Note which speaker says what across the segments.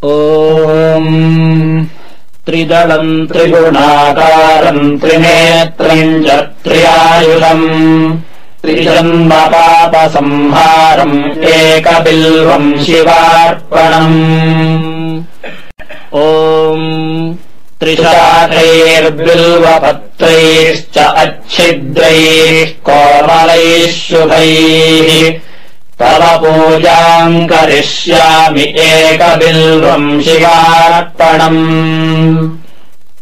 Speaker 1: ॐ त्रिदलम् त्रिगुणाकारम् त्रिनेत्रम् च त्र्यायुधम् त्रिजन्मपापसंहारम् एकबिल्वम् शिवार्पणम् ॐ त्रिशाखैर्बिल्वपत्रैश्च अच्छिद्रैः कोमलैः शुभैः तव पूजाम् करिष्यामि एकबिल्वम् शिवार्पणम्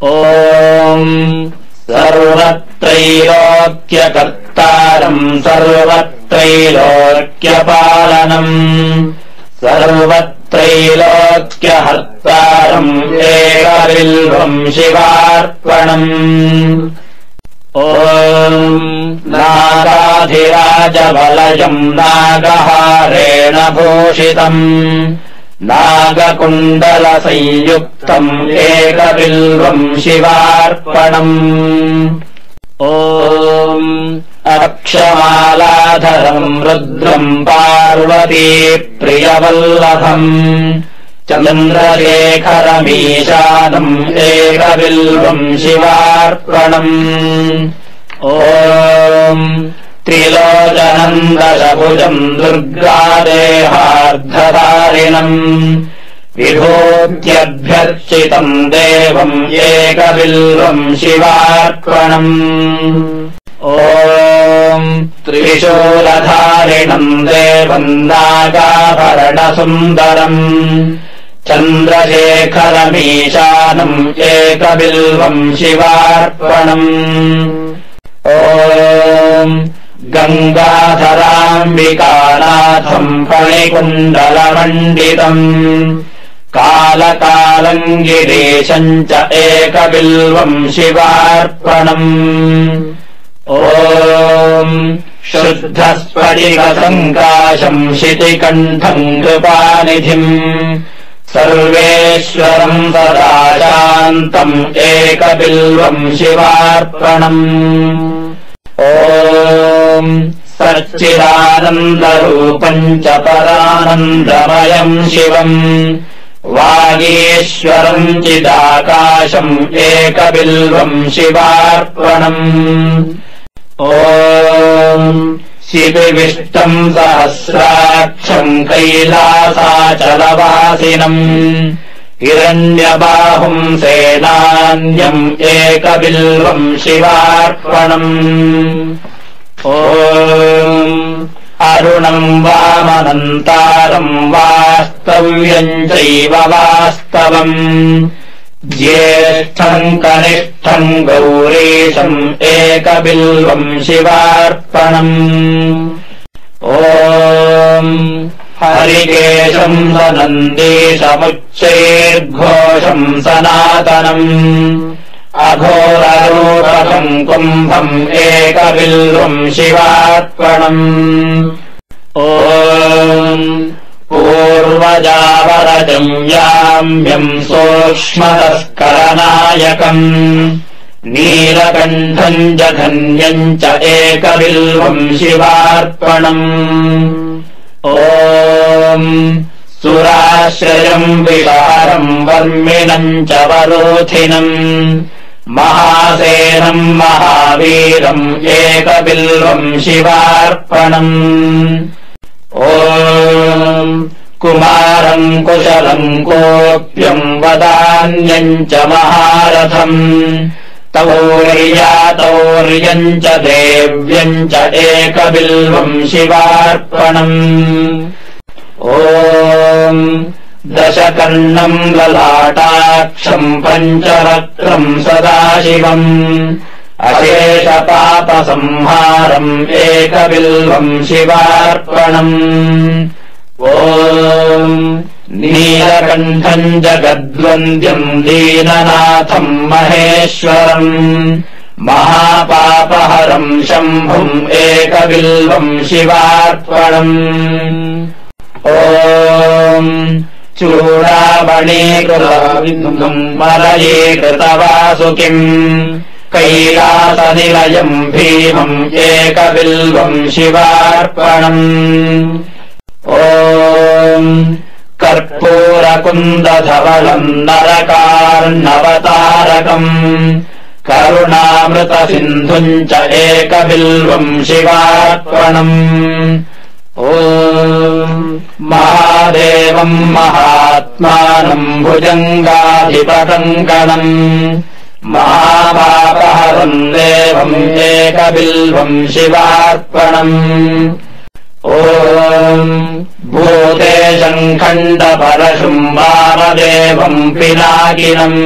Speaker 1: ॐ सर्वत्रैलोक्यकर्तारम् सर्वत्रैलोक्यपालनम् सर्वत्रैलोक्यहर्तारम् एकबिल्वम् शिवार्पणम् ॐ नागाधिराजवलयम् नागहारेण भूषितम् नागकुण्डलसंयुक्तम् एकबिल्वम् शिवार्पणम् ॐ अक्षमालाधरम् रुद्रम् पार्वतीप्रियवल्लभम् चन्द्रशेखरमीशानम् एकबिल्वम् शिवार्पणम् ॐ त्रिलोचनम् दशभुजम् दुर्गादेहार्धधारिणम् विभूत्यभ्यर्चितम् देवम् एकबिल्वम् शिवार्पणम् ॐ त्रिशूलधारिणम् देवम् नागाभरणसुन्दरम् चन्द्रशेखरमीशानम् एकबिल्वम् शिवार्पणम् ॐ गङ्गाधराम्बिकानाथम् फणिकुण्डलमण्डितम् कालकालम् गिरीशम् च एकबिल्वम् शिवार्पणम् ॐ शुद्धस्फटिकसङ्काशम् शितिकण्ठम् कृपानिधिम् सर्वेश्वरम् सदा शान्तम् एकबिल्वम् शिवार्पणम् ॐ सच्चिदानन्दरूपम् च परानन्दमयम् शिवम् वागीश्वरम् चिदाकाशम् एकबिल्वम् शिवार्पणम् ॐ शिविविष्टम् सहस्राक्षम् कैलासाचलवासिनम् हिरण्यबाहुम् सेनान्यम् एकबिल्वम् शिवार्पणम् ॐ अरुणम् वामनन्तारम् वास्तव्यम् चैव वास्तवम् ज्येष्ठम् कनिष्ठम् गौरीशम् एकबिल्वम् शिवार्पणम् ॐ हरिकेशम् सनन्दीशमुच्चैर्घोषम् सनातनम् अघोररूपकम् कुम्भम् एकबिल्वम् शिवार्पणम् ॐ पूर्वजावरजम् याम्यम् सूक्ष्मतस्करनायकम् नीलकण्ठम् जघन्यम् च एकबिल्वम् शिवार्पणम् ॐ सुराश्रयम् विहारम् वर्मिणम् च वरोधिनम् महासेनम् महावीरम् एकबिल्वम् शिवार्पणम् ॐ कुमारम् कुशलम् कोऽप्यम् वदान्यम् च महारथम् तौर्यम् च देव्यम् च एकबिल्वम् शिवार्पणम् ॐ दशकर्णम् ललाटाक्षम् पञ्चवक्त्रम् सदाशिवम् अशेषपापसंहारम् एकबिल्वम् शिवार्पणम् ॐ नीलकण्ठम् जगद्वन्द्यम् दीननाथम् महेश्वरम् महापापहरम् शम्भुम् एकबिल्वम् शिवार्पणम् ॐ चूडामणीकृतविन्दुम् मलयीकृतवासुकिम् कैलासनिलयम् भीमम् एकबिल्वम् शिवार्पणम् ॐ कर्पूर कुन्दधवलम् नरकार्णवतारकम् करुणामृतसिन्धुम् च एकबिल्वम् शिवार्पणम् ॐ महादेवम् महात्मानम् भुजङ्गाधिपतङ्गणम् महापापहरम् देवम् एकबिल्वम् शिवार्पणम् ॐ भूतेशम् खण्डपरशुम् वामदेवम् पिनाकिनम्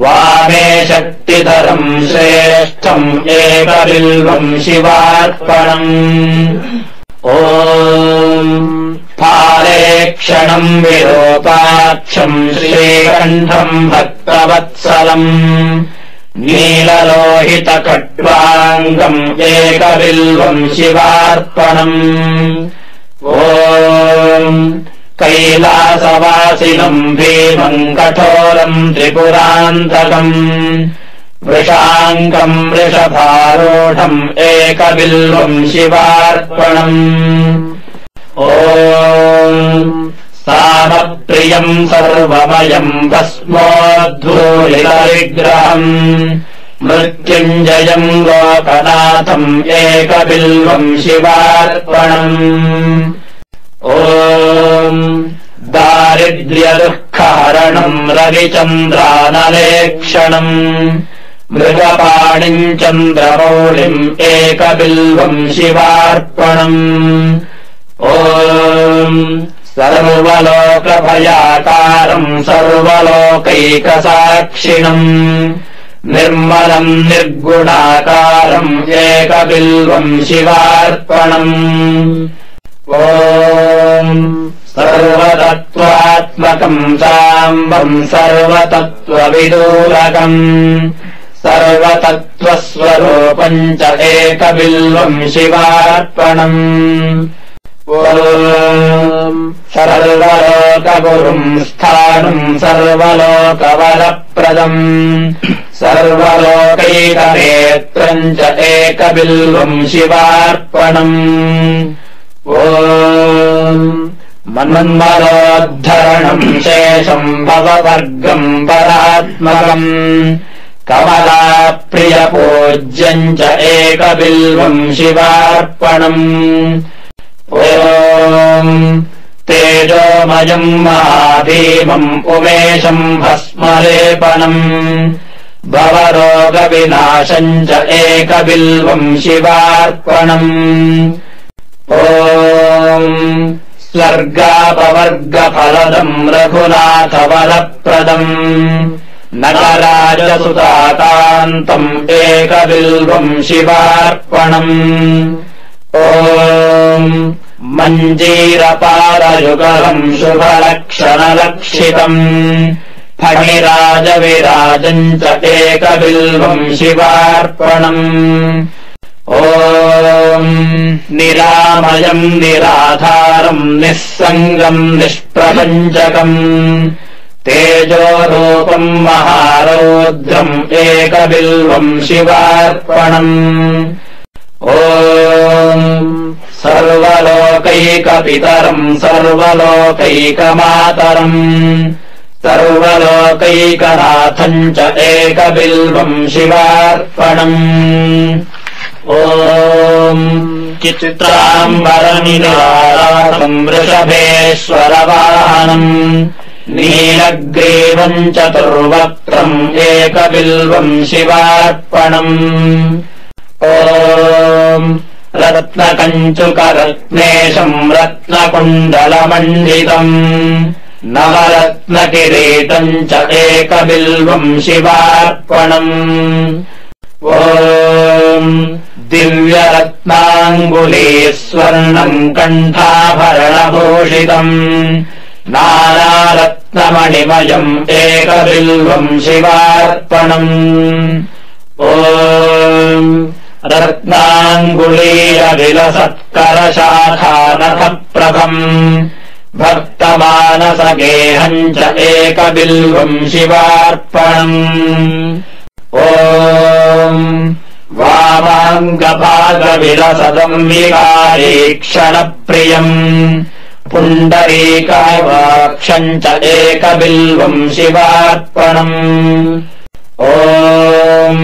Speaker 1: वामे शक्तिधरम् श्रेष्ठम् एकबिल्वम् शिवार्पणम् ॐ फालेक्षणम् विरूपाक्षम् श्रीकण्ठम् भक्तवत्सलम् नीललोहितकट्वाङ्गम् एकबिल्वम् शिवार्पणम् ॐ कैलासवासिनम् भीमम् कठोरम् त्रिपुरान्तकम् वृषाङ्कम् वृषभारूढम् एकबिल्वम् शिवार्पणम् ॐ सामप्रियम् सर्वमयम् भस्मोद्धूलितविग्रहम् मृत्युञ्जयम् लोकनाथम् एकबिल्वम् शिवार्पणम् ॐ दारिद्र्यदुःखहरणम् रविचन्द्रानलेक्षणम् मृगपाणिम् चन्द्रमौलिम् एकबिल्वम् शिवार्पणम् ॐ सर्वलोकभयाकारम् सर्वलोकैकसाक्षिणम् निर्मलम् निर्गुणाकारम् एकबिल्वम् शिवार्पणम् ॐ सर्वतत्त्वात्मकम् साम्बम् सर्वतत्त्वविदूरकम् सर्वतत्त्वस्वरूपम् च एकबिल्वम् शिवार्पणम् ॐ सर्वलोकगुरुम् स्थाणुम् सर्वलोकवरप्रदम् सर्वलोकैकनेत्रम् च एकबिल्वम् शिवार्पणम् ॐ मन्मनोद्धरणम् शेषम् भववर्गम् परात्मकम् कमलाप्रियपूज्यम् च एकबिल्वम् शिवार्पणम् ॐ तेजोमयम् महाभीमम् उमेशम् भस्मलेपनम् भवरोगविनाशम् च एकबिल्वम् शिवार्पणम् ॐ स्वर्गापवर्गफलदम् रघुनाथवरप्रदम् नटराजसुताकान्तम् एकबिल्वम् शिवार्पणम् ॐ मञ्जीरपारयुगलम् शुभलक्षणलक्षितम् फणिराजविराजम् च एकबिल्वम् शिवार्पणम् ॐ निरामयम् निराधारम् निःसङ्गम् निष्प्रपञ्चकम् तेजोरूपम् महारौद्रम् एकबिल्वम् शिवार्पणम् ॐ सर्वलोकैकपितरम् सर्वलोकैकमातरम् सर्वलोकैकनाथम् च एकबिल्वम् शिवार्पणम् ॐ चित्राम्बरनिरासम् वृषभेश्वरवाहनम् नीलग्रीवम् चतुर्वक्त्रम् एकबिल्वम् शिवार्पणम् ॐ रत्नकञ्चुकरत्नेशम् रत्नकुण्डलमण्डितम् नवरत्नकिरीटम् च एकबिल्वम् शिवार्पणम् ॐ दिव्यरत्नाङ्गुलीस्वर्णम् कण्ठाभरणभूषितम् नानारत्नमणिमयम् एकबिल्वम् शिवार्पणम् ॐ रत्नाङ्गुलीयविलसत्करशाखानखप्रभम् भक्तमानसगेहम् च एकबिल्वम् शिवार्पणम् ॐ वामाङ्गभागविलसदम् विकारीक्षणप्रियम् पुण्डरीकायवाक्षम् च एकबिल्वम् शिवार्पणम् ॐ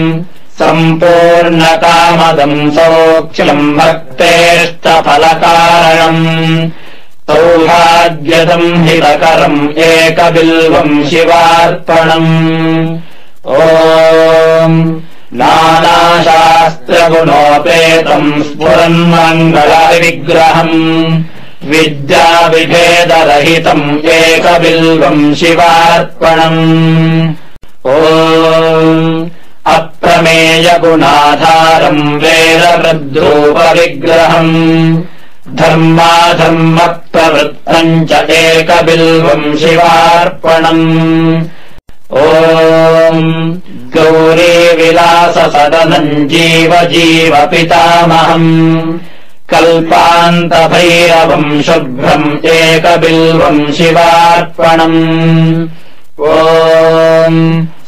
Speaker 1: सम्पूर्णकामदम् सौख्यम् भक्तेष्टफलकारणम् सौभाग्यदम् हितकरम् एकबिल्वम् शिवार्पणम् ॐ नानाशास्त्रगुणोपेतम् स्फुरन्मङ्गलविग्रहम् विद्याविभेदरहितम् एकबिल्वम् शिवार्पणम् ॐ अप्रमेयगुणाधारम् वेदवृद्धोपविग्रहम् धर्माधर्मप्रवृत्तम् च एकबिल्वम् शिवार्पणम् ॐ गौरीविलाससदनम् जीवपितामहम् कल्पान्तभैरवम् शुभ्रम् एकबिल्वम् शिवार्पणम् ॐ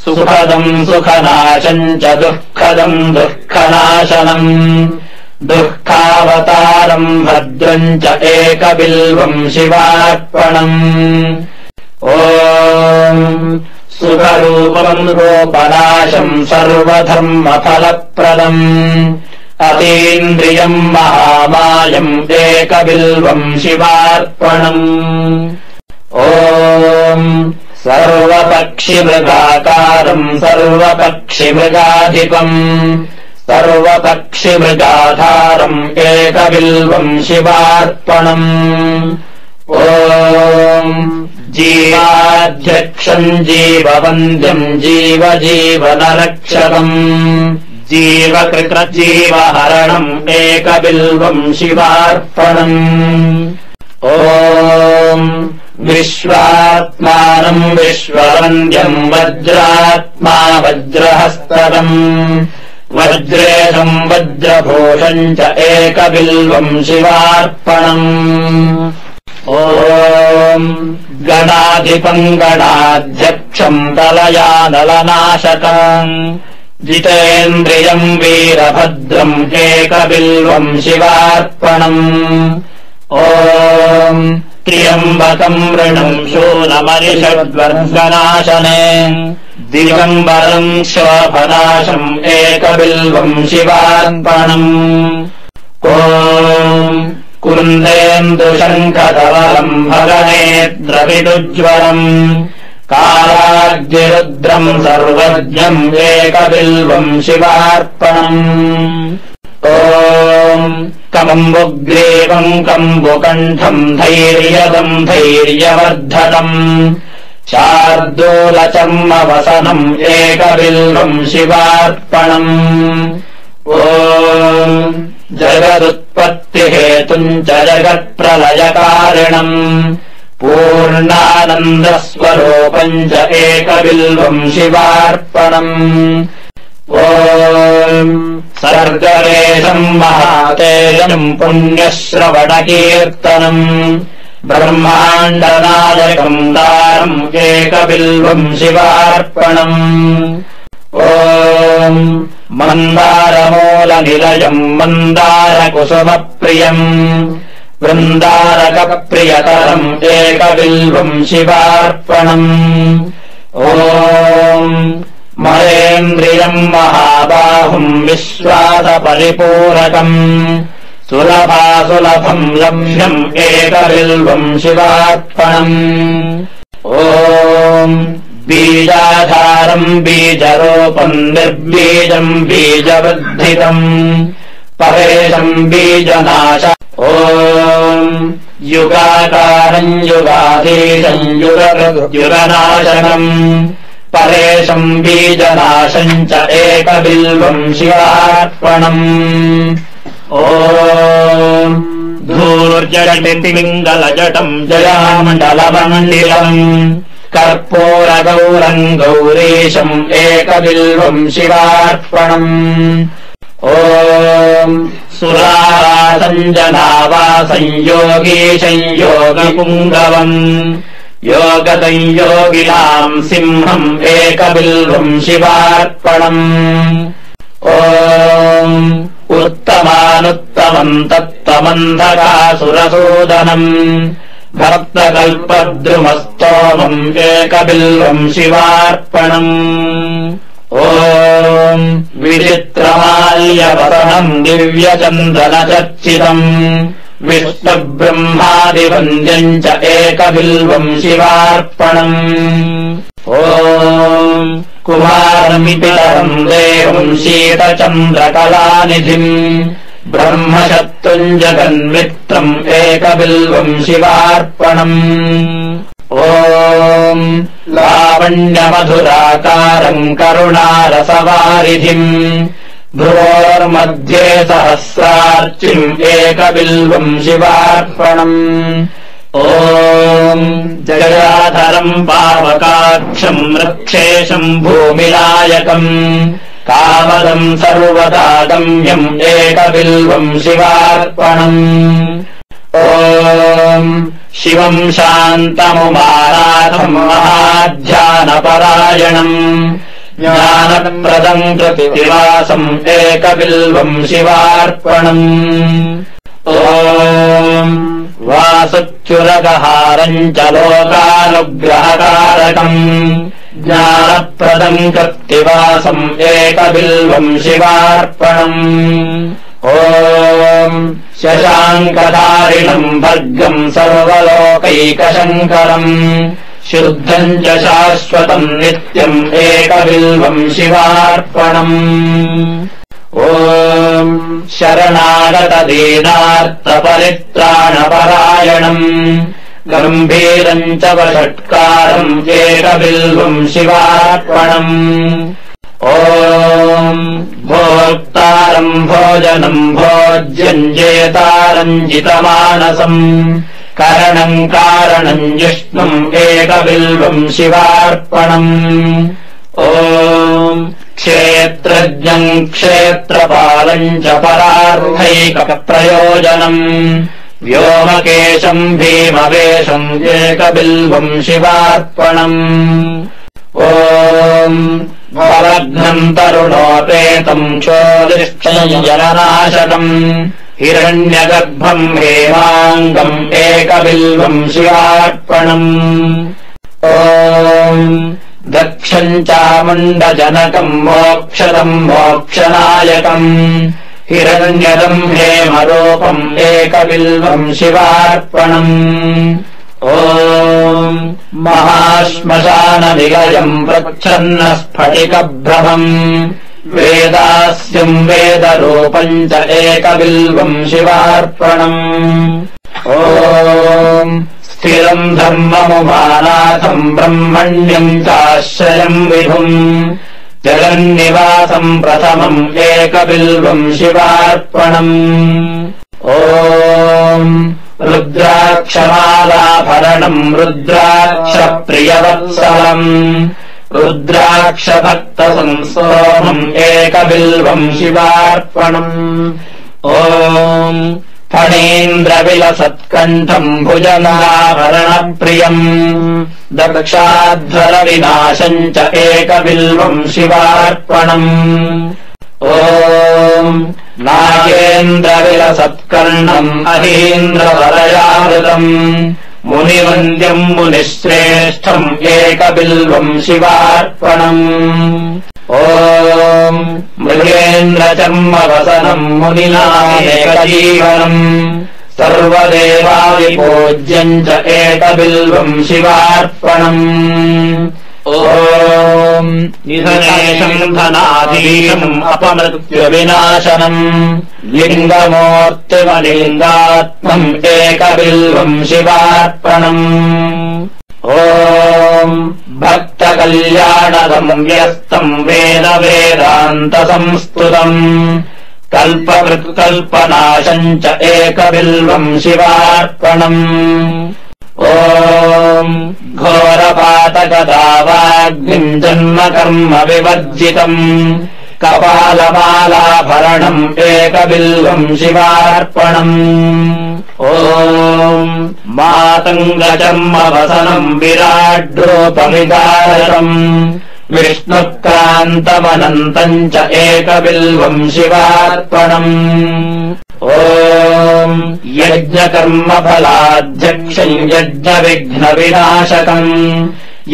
Speaker 1: सुखदम् सुखनाशम् च दुःखदम् दुःखनाशनम् दुःखावतारम् भद्रम् च एकबिल्वम् शिवार्पणम् ॐ सुखरूपम् रूपनाशम् सर्वधर्मफलप्रदम् अतीन्द्रियम् महामायम् एकबिल्वम् शिवार्पणम् ॐ सर्वपक्षिमृगाकारम् सर्वपक्षिमृगाधिपम् सर्वपक्षिमृगाधारम् एकबिल्वम् शिवार्पणम् ॐ जीवाध्यक्षम् जीववन्द्यम् जीवजीवनरक्षकम् जीवकृतजीवहरणम् एकबिल्वम् शिवार्पणम् ॐ विश्वात्मानम् विश्ववन्द्यम् वज्रात्मा वज्रहस्तकम् वज्रेशम् वज्रभूषम् च एकबिल्वम् शिवार्पणम् ॐ गणाधिपम् गणाध्यक्षम् प्रलयानलनाशकम् जितेन्द्रियम् वीरभद्रम् एकबिल्वम् शिवार्पणम् ॐ त्र्यम्बकम् मृणम् शूलमरिषड्वर्गनाशने दिगम्बरम् शोभनाशम् एकबिल्वम् शिवार्पणम् ॐ कुन्देन्दुशङ्खधवलम् भगनेत्रविदुज्ज्वलम् कालाग्निरुद्रम् सर्वज्ञम् एकबिल्वम् शिवार्पणम् ॐ कम्बुग्रीवम् कम्बुकण्ठम् धैर्यदम् धैर्यवर्धकम् शार्दूलचर्मवसनम् एकबिल्वम् शिवार्पणम् ॐ जगदुत्पत्तिहेतुम् च जगत्प्रलयकारिणम् पूर्णानन्दस्वरूपम् च एकबिल्वम् शिवार्पणम् ॐ सर्गरेशम् महातेजम् पुण्यश्रवणकीर्तनम् ब्रह्माण्डनायकम् दारम् एकबिल्वम् शिवार्पणम् ॐ मन्दारमूलनिलयम् मन्दारकुसुमप्रियम् वृन्दारकप्रियतरम् एकबिल्वम् शिवार्पणम् ॐ महेन्द्रियम् महाबाहुम् विश्वासपरिपूरकम् सुलभासुलभम् लभ्यम् एकबिल्वम् शिवार्पणम् ॐ बीजाधारम् बीजरूपम् निर्बीजम् बीजवृद्धितम् परेशम् बीजनाश ॐ युगाकारम् युगाधीशम् युगनाशनम् परेशम् बीजनाशम् च एकबिल्वम् शिवार्पणम् ॐ धूर्जटिपिङ्गलजटम् जयामण्डलमण्डिलम् कर्पूरगौरम् गौरीशम् एकबिल्वम् शिवार्पणम् ॐ सुरासञ्जनावासम् योगीशम् योगपुङ्गवम् योगदम् योगिनाम् सिंहम् एकबिल्वम् शिवार्पणम् ॐ उत्तमानुत्तमम् तत्त्वमन्धकासुरसूदनम् भक्तकल्पद्रुमस्तोमम् एकबिल्वम् शिवार्पणम् ॐ विचित्रमाल्यवसनम् दिव्यचन्दनचर्चितम् विष्णुब्रह्मादिवन्द्यम् च एकबिल्वम् शिवार्पणम् ॐ कुमारमितितरम् देवम् शीतचन्द्रकलानिधिम् ब्रह्मशत्रुम् जगन्मित्रम् एकबिल्वम् शिवार्पणम् ॐ लावण्यमधुराकारम् करुणारसवारिधिम् भ्रुवोर्मध्ये सहस्रार्चिम् एकबिल्वम् शिवार्पणम् ॐ जगदाधरम् पावकाक्षम् रक्षेशम् भूमिनायकम् कामदम् सर्वदागम्यम् एकबिल्वम् शिवार्पणम् ॐ शिवम् शान्तमुमानाथम् महाध्यानपरायणम् ज्ञानप्रदम् कृतिवासम् एकबिल्वम् शिवार्पणम् ॐ वासुच्युरगहारम् च लोकानुग्रहकारकम् ज्ञानप्रदम् कृत्तिवासम् एकबिल्वम् शिवार्पणम् ॐ शशाङ्कधारिणम् भर्गम् सर्वलोकैकशङ्करम् शुद्धम् च शाश्वतम् नित्यम् एकबिल्वम् शिवार्पणम् ॐ शरणागतदीनार्तपरित्राणपरायणम् गम्भीरम् च वषट्कारम् एकबिल्वम् शिवार्पणम् ॐ भोक्तारम् भोजनम् भोज्यम् जेतारम् जितमानसम् करणम् कारणम् जिष्णुम् एकबिल्वम् शिवार्पणम् ॐ क्षेत्रज्ञम् क्षेत्रपालम् च परार्थैकप्रयोजनम् व्योमकेशम् भीमवेशम् एकबिल्वम् शिवार्पणम् ॐ भवघ्नम् तरुणोपेतम् क्षोदिष्ठयनाशकम् हिरण्यगर्भम् हेमाङ्गम् एकबिल्वम् शिवार्पणम् ॐ दक्षम् चामुण्डजनकम् मोक्षदम् मोक्षनायकम् हिरण्यदम् हेमरूपम् एकबिल्वम् शिवार्पणम् ॐ महाश्मशाननिलयम् प्रच्छन्नस्फटिकभ्रमम् वेदास्यम् वेदरूपम् च एकबिल्वम् शिवार्पणम् ॐ स्थिरम् धर्ममुमानाथम् ब्रह्मण्यम् चाश्रयम् विभुम् जगन्निवासम् प्रथमम् एकबिल्वम् शिवार्पणम् ॐ रुद्राक्षमालाभरणम् रुद्राक्षप्रियवत्सलम् रुद्राक्षभक्तसंस्तोमम् एकबिल्वम् शिवार्पणम् ॐ फणीन्द्रविलसत्कण्ठम् भुजनाभरणप्रियम् दक्षाध्वरविनाशम् च एकबिल्वम् शिवार्पणम् ॐ नागेन्द्रविलसत्कर्णम् अहीन्द्रवरयावृतम् मुनिवन्द्यम् मुनिश्रेष्ठम् एकबिल्वम् शिवार्पणम् ॐ मृगेन्द्रचर्मवसनम् मुनिनामेकजीवनम् सर्वदेवादिपूज्यम् च एकबिल्वम् शिवार्पणम् ॐ निधनेशम् धनाधीशम् अपमृत्युविनाशनम् लिङ्गमूर्तिमलिङ्गात्मम् एकबिल्वम् शिवार्पणम् ॐ भक्तकल्याणदम् व्यस्तम् वेदवेदान्तसंस्तुतम् कल्पकृत्कल्पनाशम् च एकबिल्वम् शिवार्पणम् ॐ घोरपातकदावाग्निम् जन्मकर्म विवर्जितम् कपालमालाभरणम् एकबिल्वम् शिवार्पणम् ॐ मातङ्गचर्मवसनम् विराड्रूपविदारकम् विष्णुक्रान्तमनन्तम् च एकबिल्वम् शिवार्पणम् ॐ यज्ञकर्मफलाध्यक्षम् यज्ञविघ्नविनाशकम्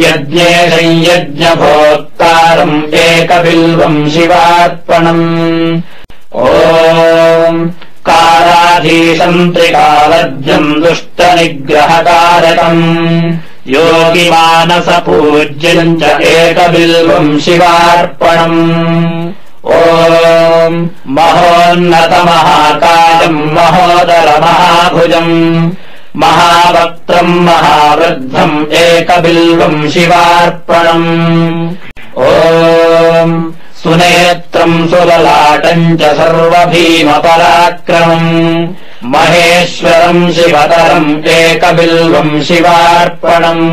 Speaker 1: यज्ञेशम् यज्ञभोक्तारम् एकबिल्वम् शिवार्पणम् ॐ कालाधीशम् त्रिकालज्ञम् दुष्टनिग्रहकारकम् योगिमानसपूज्यम् च एकबिल्वम् शिवार्पणम् ॐ महोन्नतमहाकायम् महोदरमहाभुजम् महावक्त्रम् महावृद्धम् एकबिल्वम् शिवार्पणम् ॐ सुनेत्रम् सुललाटम् च सर्वभीमपराक्रमम् महेश्वरम् शिवतरम् एकबिल्वम् शिवार्पणम्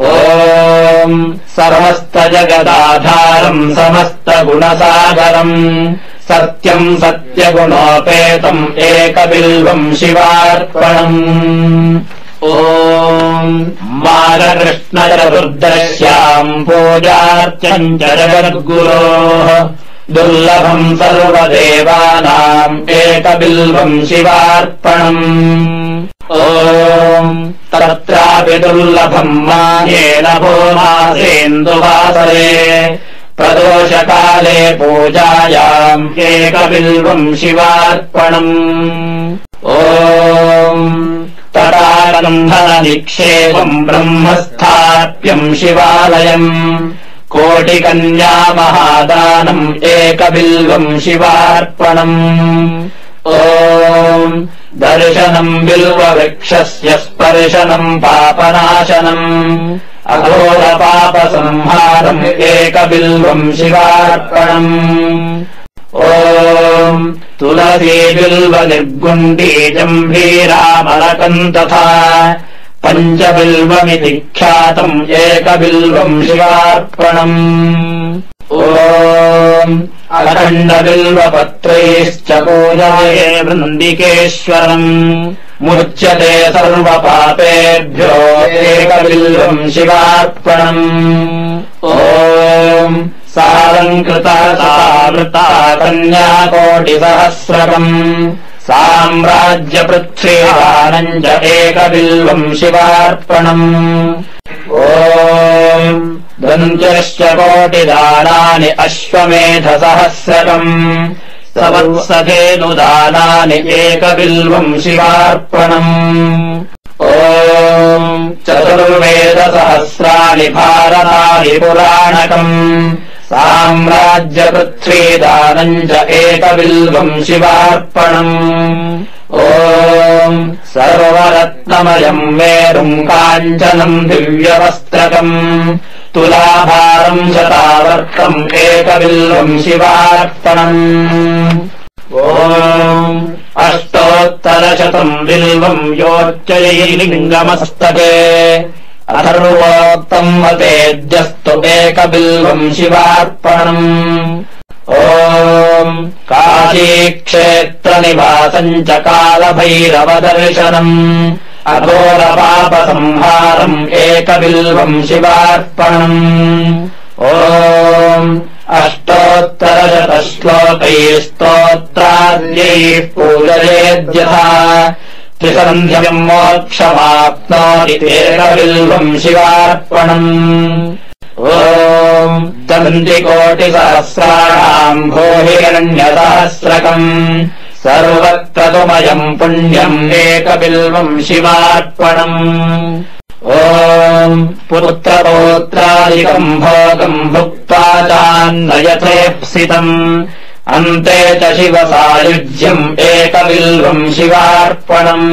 Speaker 1: ॐ समस्तजगदाधारम् समस्तगुणसागरम् सत्यम् सत्यगुणोपेतम् एकबिल्वम् शिवार्पणम् ॐ माघकृष्णचतुर्दश्याम् पूजार्चम् च जगद्गुरोः दुर्लभम् सर्वदेवानाम् एकबिल्वम् शिवार्पणम् ॐ तत्रापि दुर्लभम् मानेन भो मासेन्दुवासरे प्रदोषकाले पूजायाम् एकबिल्वम् शिवार्पणम् ॐ तटाकन्धननिक्षेपम् ब्रह्मस्थाप्यम् शिवालयम् कोटिकन्यामहादानम् एकबिल्वम् शिवार्पणम् ॐ दर्शनम् बिल्ववृक्षस्य स्पर्शनम् पापनाशनम् अघोरपापसंहारम् एकबिल्वम् शिवार्पणम् ॐ तुलसी बिल्वनिर्गुण्डीजम्भीरामलकम् तथा पञ्चबिल्वमिति ख्यातम् एकबिल्वम् शिवार्पणम् ॐ अखण्डबिल्वपत्रैश्च पूजाये वृन्दिकेश्वरम् मुच्यते सर्वपापेभ्यो एकबिल्वम् शिवार्पणम् ॐ सालङ्कृता सावृता कन्याकोटिसहस्रकम् साम्राज्यपृथ्वीदानम् च एकबिल्वम् शिवार्पणम् ॐ दन्त्यश्च कोटिदानानि अश्वमेधसहस्रकम् सवत्सधेनुदानानि एकबिल्वम् शिवार्पणम् ॐ चतुर्वेदसहस्राणि भारतानि पुराणकम् साम्राज्यपृथ्वीदानम् च एकबिल्वम् शिवार्पणम् ॐ सर्वरत्नमयम् मेरुम् काञ्चनम् दिव्यवस्त्रकम् तुलाभारम् शतावर्कम् एकबिल्वम् शिवार्पणम् ॐ अष्टोत्तरशतम् बिल्वम् योच्चयैलिङ्गमस्तके अथर्वोक्तम् वतेद्यस्तु एकबिल्वम् शिवार्पणम् ॐ काशीक्षेत्रनिवासम् च कालभैरवदर्शनम् अघोरपापसंहारम् एकबिल्वम् शिवार्पणम् ॐ अष्टोत्तरशतश्लोकैस्तोत्राद्यैः पूजयेद्यथा त्रिसन्ध्यम् मोक्षमाप्नोति एकबिल्वम् शिवार्पणम् ॐ दन्तिकोटिसहस्राणाम् भोहिरण्यसहस्रकम् सर्वक्रतुमयम् पुण्यम् एकबिल्वम् शिवार्पणम् ॐ पुत्रपौत्रादिकम् भोगम् भुक्त्वा चान्नयथेप्सितम् अन्ते च शिवसायुज्यम् एकबिल्वम् शिवार्पणम्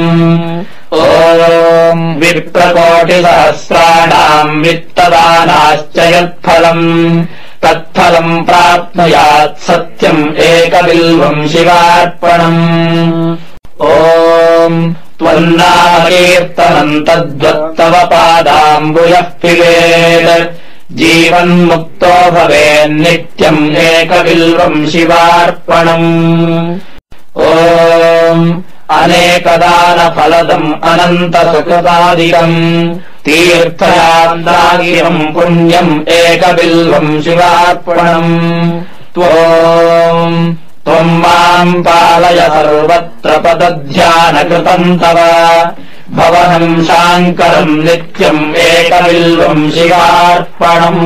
Speaker 1: ॐ विप्रकोटिसहस्राणाम् वित्तदानाश्च यत्फलम् तत्फलम् प्राप्नुयात् सत्यम् एकबिल्वम् शिवार्पणम् ॐ त्वन्नामकीर्तनम् तद्वत्तव पादाम्बुजः पिबेत् जीवन्मुक्तो भवेन्नित्यम् एकबिल्वम् शिवार्पणम् ॐ अनेकदानफलदम् अनन्तसुकृतादिकम् तीर्थयात्रागिरम् पुण्यम् एकबिल्वम् शिवार्पणम् त्वम् त्वम् माम् पालय सर्वत्र पदध्यानकृतम् तव भवनम् शाङ्करम् नित्यम् एकबिल्वम् शिवार्पणम्।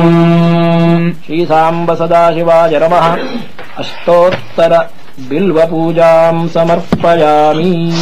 Speaker 2: श्रीसाम्ब सदाशिवाय नमः। अष्टोत्तर बिल्वपूजाम् समर्पयामि।